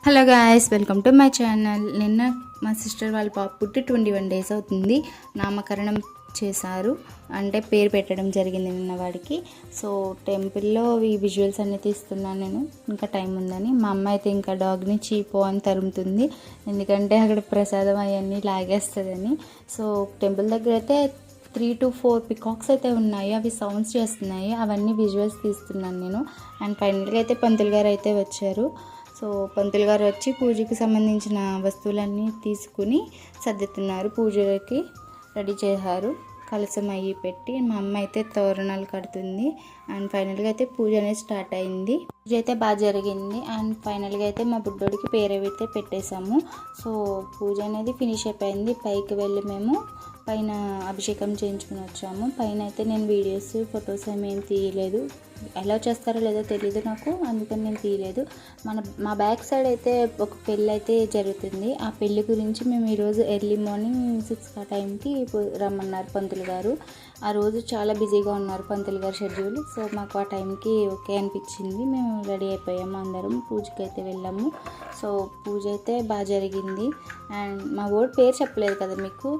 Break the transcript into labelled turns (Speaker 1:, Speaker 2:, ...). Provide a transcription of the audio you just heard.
Speaker 1: Hello guys, welcome to my channel. నిన్న మా sister వాళ్ళ పాప పుట్టి 21 డేస్ అవుతుంది. నామకరణం చేశారు, అంటే పేరు పెట్టడం జరిగింది నిన్న వాడికి. సో టెంపుల్లో ఈ విజువల్స్ అన్నీ తీస్తున్నాను నేను, ఇంకా టైం ఉందని. మా అమ్మ అయితే ఇంకా డాగ్ని చీపో అని తరుముతుంది, ఎందుకంటే అక్కడ ప్రసాదం అవన్నీ లాగేస్తుందని. సో టెంపుల్ దగ్గర అయితే 3 to 4 పికాక్స్ అయితే ఉన్నాయి, అవి సౌండ్స్ చేస్తున్నాయి. అవన్నీ విజువల్స్ తీస్తున్నాను నేను. అండ్ ఫైనల్గా అయితే పంతులు గారు అయితే వచ్చారు. సో పంతులు గారు వచ్చి పూజకి సంబంధించిన వస్తువులన్నీ తీసుకుని సర్దుతున్నారు. పూజకి రెడీ చేశారు, కలసం అయ్యి పెట్టి. మా అమ్మ అయితే తోరణాలు కడుతుంది. అండ్ ఫైనల్గా అయితే పూజ అనేది స్టార్ట్ అయింది. పూజ అయితే బాగా జరిగింది. అండ్ ఫైనల్గా అయితే మా బుడ్డోడికి పేరు అయితే పెట్టేశాము. సో పూజ అనేది ఫినిష్ అయిపోయింది. పైకి వెళ్ళి మేము పైన అభిషేకం చేయించుకుని వచ్చాము. పైన అయితే నేను వీడియోస్ ఫొటోస్ ఏం తీయలేదు, ఎలా చేస్తారో లేదో తెలియదు నాకు, అందుకని నేను తీయలేదు. మా బ్యాక్ సైడ్ అయితే ఒక పెళ్ళి అయితే జరుగుతుంది. ఆ పెళ్ళి గురించి మేము ఈరోజు ఎర్లీ మార్నింగ్ 6 ఆ టైంకి రమ్మన్నారు పంతులు గారు. ఆ రోజు చాలా బిజీగా ఉన్నారు పంతులు గారు షెడ్యూల్. సో మాకు ఆ టైంకి ఓకే అనిపించింది, మేము రెడీ అయిపోయాము, అందరం పూజకి అయితే వెళ్ళాము. సో పూజ అయితే బాగా జరిగింది. అండ్ మా ఓడి పేరు చెప్పలేదు కదా మీకు,